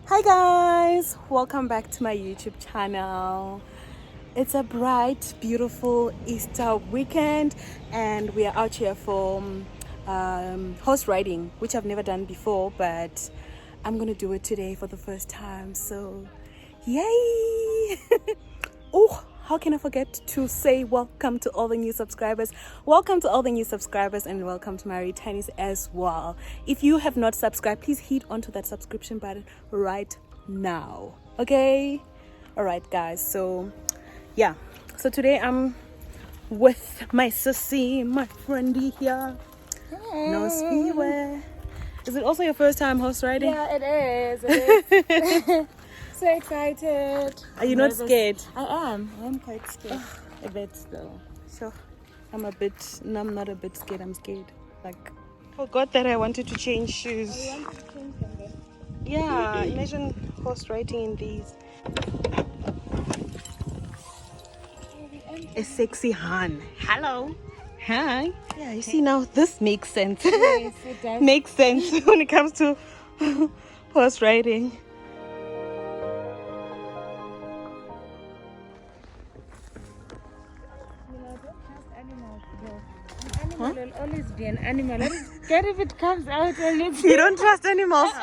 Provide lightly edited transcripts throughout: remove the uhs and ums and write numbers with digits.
Hi guys, welcome back to my YouTube channel. It's a bright, beautiful Easter weekend and we are out here for horse riding, which I've never done before, but I'm gonna do it today for the first time, so yay! Oh, how can I forget to say welcome to all the new subscribers? Welcome to all the new subscribers and welcome to my returnees as well. If you have not subscribed, please hit onto that subscription button right now. Okay? Alright guys, so yeah. So today I'm with my sissy, my friendy here. Hey. No speedway. Is it also your first time horse riding? Yeah, it is. It is. So excited. Are you not scared? I am quite scared. A bit though. So I'm not a bit scared, I'm scared. Like, forgot that I wanted to change shoes. You want to change them then? Yeah, imagine horse riding in these. A sexy Han. Hello. Hi. Yeah, you see now this makes sense. Yes, it does. Makes sense when it comes to horse riding. Animal will always be an animal. Let us get if it comes out and it's... You don't trust animals?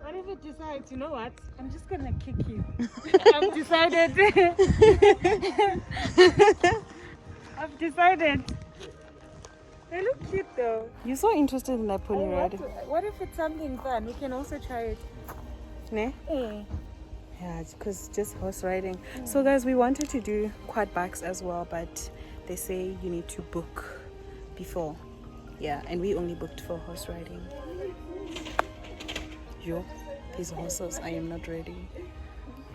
What if it decides, you know what? I'm just gonna kick you. I've decided. I've decided. They look cute though. You're so interested in that pony riding. What if it's something fun? We can also try it. Ne? Eh. Yeah, because just horse riding. So guys, we wanted to do quad bikes as well, but they say you need to book before. Yeah, and we only booked for horse riding. Yo, these horses, I am not ready.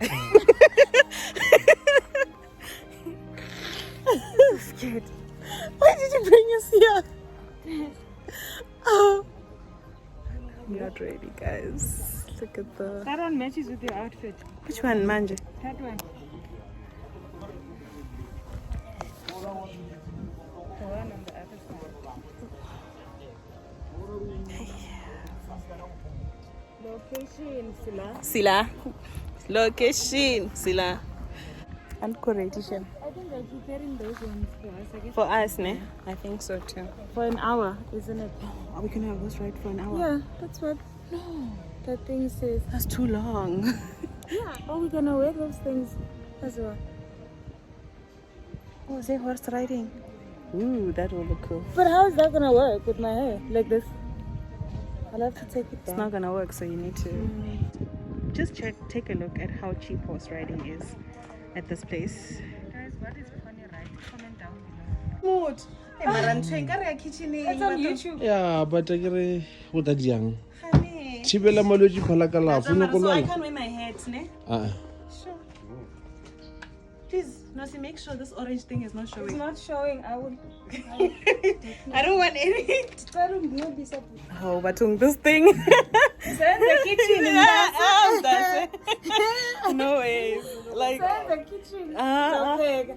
I'm scared. Why did you bring us here? Oh, I'm not ready, guys. Look at the... That one matches with your outfit. Which one, Manje? That one. The one on the other side. Location, Sila. Location, Sila. And correlation. I think they're preparing those ones for us, I guess. For us, ne? I think so too. For an hour, isn't it? Are we gonna have horse ride for an hour? Yeah, that's what. No. That thing says. That's too long. Yeah. Oh, we're gonna wear those things as well. Oh, is it horse riding? Ooh, that will look cool. But how is that gonna work with my hair? Like this? I'll have to take it down. It's not gonna work, so you need to just take a look at how cheap horse riding is at this place. Guys, what is pony ride? Comment down below. Mood. It's on YouTube. Yeah, but I get what that young. Honey. Chibela malwetse phala ka lafu no So I kolwana. can't wear my hat, ne? Sure. Please, Nosi, make sure this orange thing is not It's showing. not showing. I would. I don't want any. Send Oh, but this thing. the kitchen in that. That's it. No way. Like, Send the kitchen. Okay.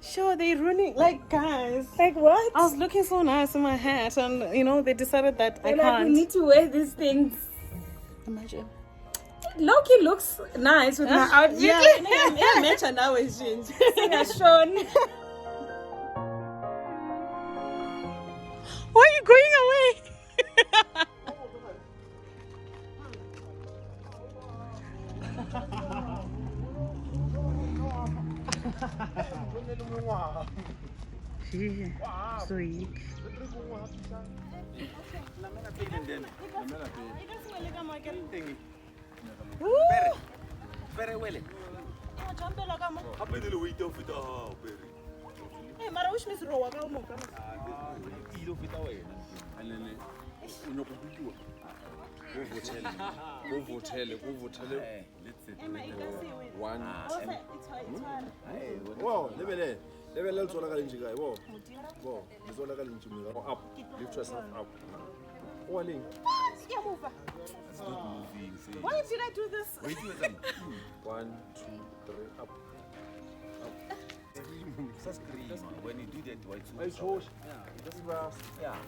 sure, they're ruining. Like, guys. Like what? I was looking so nice in my hat, and they decided that I Like we can't. need to wear these things. Imagine. Loki looks nice with my outfit. Yeah, match and now is changed. Shown. Why are you going away? So weak. Wow, lebele le tsona ka lentswe kae bo. Bo, le tsona ka lentswe mo up. Lift yourself up. O leng. Why did I do this? 1 2 3 up. When you do that, why I chose. Yeah. yeah.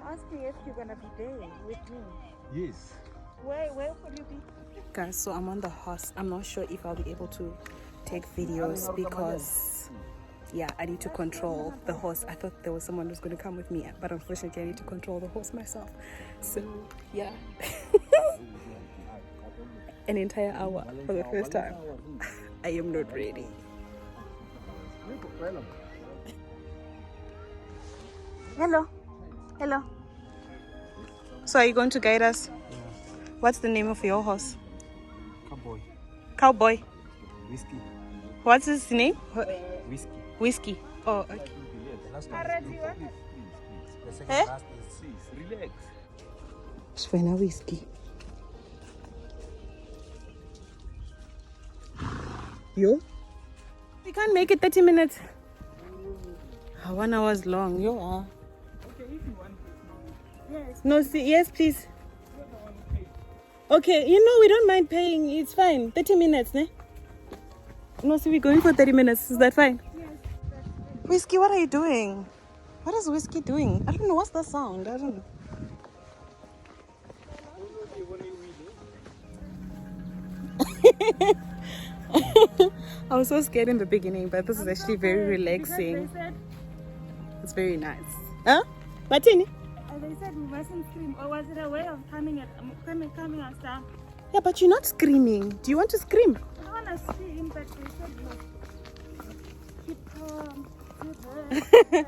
I'm asking if you're gonna be there with me. Yes. Where will you be? Guys, so I'm on the horse. I'm not sure if I'll be able to take videos because, yeah, I need to control the horse. I thought there was someone who's going to come with me, but unfortunately I need to control the horse myself. So, yeah. An entire hour for the first time. I am not ready. Hello. Hello. So are you going to guide us? What's the name of your horse? Cowboy. Cowboy. Whiskey. What's his name? Whiskey. Whiskey. Oh, okay. The last one Alright, is you want Groenkloof. The second Eh? last is Please, relax. Shwena whiskey. Yo? We can't make it 30 minutes. 1 hour's long. Yo. Okay, if you want this. Yes. No, see, yes, please. Okay, you know, we don't mind paying. It's fine. 30 minutes, ne? No, see, we're going for 30 minutes. Is that fine? Yes. Whiskey, what are you doing? What is Whiskey doing? I don't know. What's the sound? I don't know. I was so scared in the beginning, but this is actually very relaxing. They said, It's very nice. Huh? Martini? they said we mustn't scream. Or was it a way of calming us down? Yeah, but you're not screaming. Do you want to scream? I don't want to scream, but they said no. Keep calm. Keep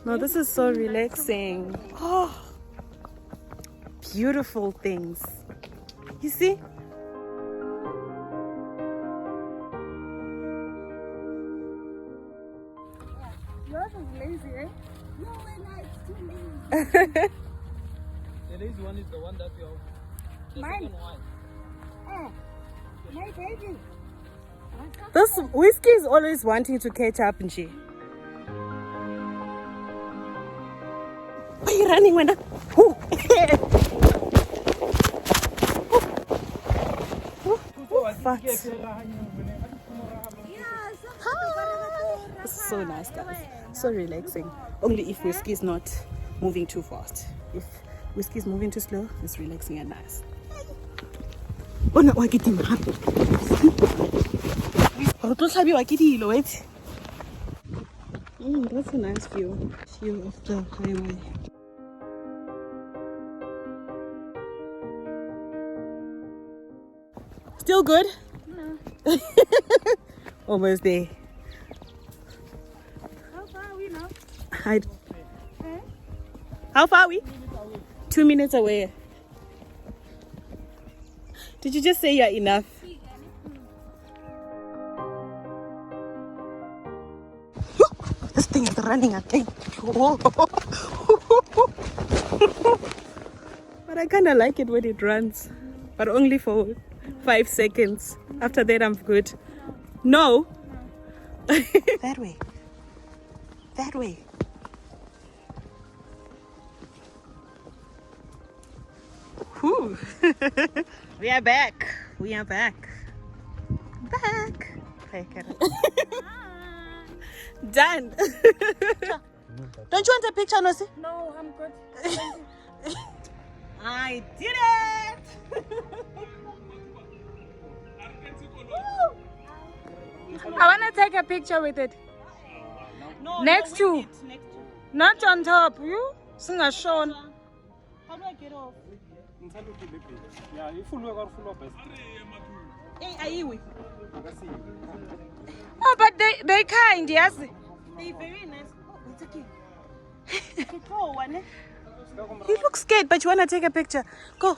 No, this is so relaxing. Oh, beautiful things. You see? Yours is lazy, eh? No, it's too lazy. The lazy one is the one that you have. The Mine. second one. Oh, my baby. This Whiskey is always wanting to catch up, and she. Why are you running, Wena? Fat. This is so nice, guys. So relaxing. Only if Whiskey is not moving too fast. If Whiskey is moving too slow, it's relaxing and nice. Oh no, wait. That's a nice view. View of the highway. Still good? No. Almost there. How far are we now? I, Eh? how far are we? 2 minutes away. Did you just say you're enough? This thing is running again. But I kind of like it when it runs. But only for 5 seconds. After that, I'm good. No? That way. That way. Whew. We are back. We are back. Back. Done. Don't you want a picture, Nosi? No, I'm good. I did it! I want to take a picture with it. No, Next to. Next to. Not on top. You? Singa shown. How do I get off? Yeah, you full work or full of best. Hey, are you with? Oh, but they kind, yes. They're very nice. Oh, it's okay. You look scared, but you want to take a picture. Go.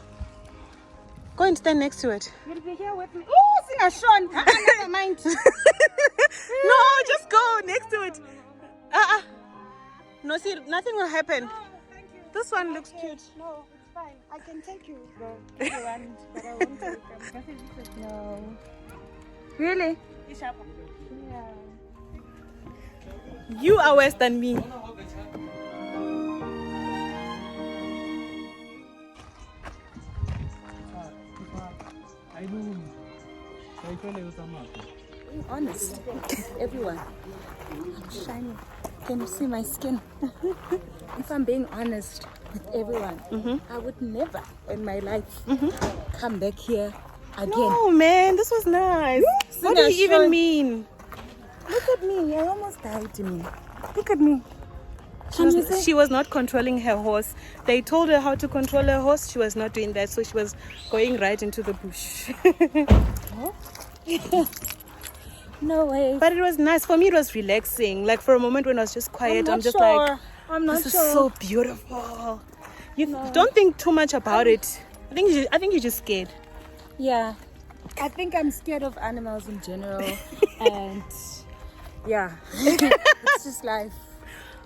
Go and stand next to it. You'll be here with me. Oh, Singa shown. Never mind. No, just go next to it. No, see, nothing will happen. Oh, thank you. This one looks cute. No, it's fine. I can take you. If you want, but I won't take them. No. Really? Yeah. You are worse than me. I know. I tell you something. Being honest, everyone. I'm shining. Can you see my skin? If I'm being honest, with everyone. I would never in my life come back here again. Oh man, this was nice. What do you even mean? Look at me, I almost died to me. Look at me. She was not controlling her horse. They told her how to control her horse. She was not doing that, so she was going right into the bush. No way. But it was nice. For me, it was relaxing. Like for a moment when I was just quiet, I'm just like, I'm not this sure. is so beautiful. You don't think too much about it. I think you're just scared. Yeah, I think I'm scared of animals in general, and yeah, it's just life.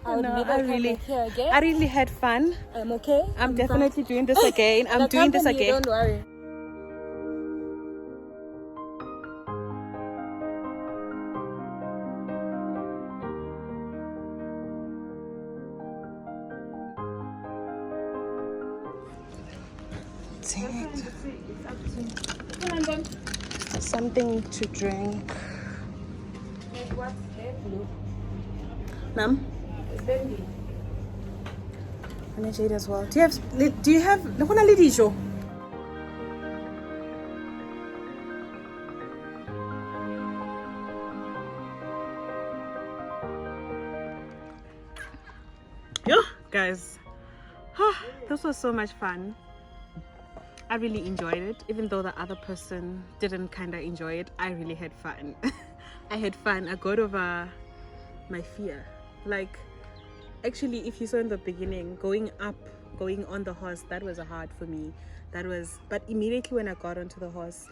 I would never come back here again. I really had fun. I'm okay. I'm definitely doing this again. I'm doing this again. Don't worry. Something to drink. Ma'am? And I jade as well. Do you have Nakuna Lidisho? Yo, guys. This was so much fun. I really enjoyed it, even though the other person didn't kind of enjoy it. I really had fun. I had fun. I got over my fear. Like, actually, if you saw in the beginning, going on the horse, that was hard for me. But immediately when I got onto the horse,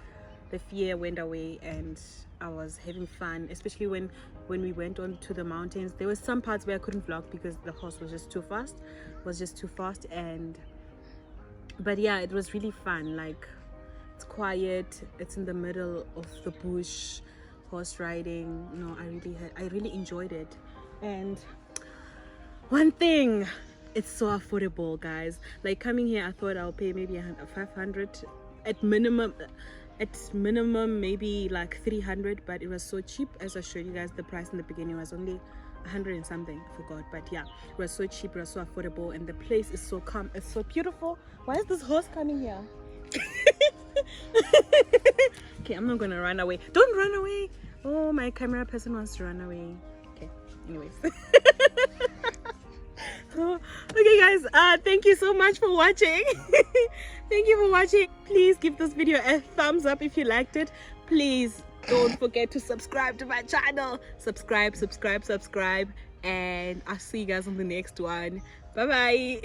the fear went away and I was having fun, especially when we went on to the mountains. There were some parts where I couldn't vlog because the horse was just too fast. But yeah, it was really fun. Like, it's quiet, it's in the middle of the bush, horse riding. No, I really enjoyed it. And one thing, it's so affordable, guys. Like, coming here, I thought I'll pay maybe 500 at minimum maybe like 300, but it was so cheap. As I showed you guys, the price in the beginning was only 100 and something, forgot, but yeah, it was so cheap, it was so affordable, and the place is so calm, it's so beautiful. Why is this horse coming here? Okay, I'm not gonna run away. Don't run away. Oh, my camera person wants to run away. Okay, anyways. Okay guys, thank you so much for watching. Thank you for watching. Please give this video a thumbs up if you liked it. Please don't forget to subscribe to my channel. Subscribe, and I'll see you guys on the next one. Bye bye.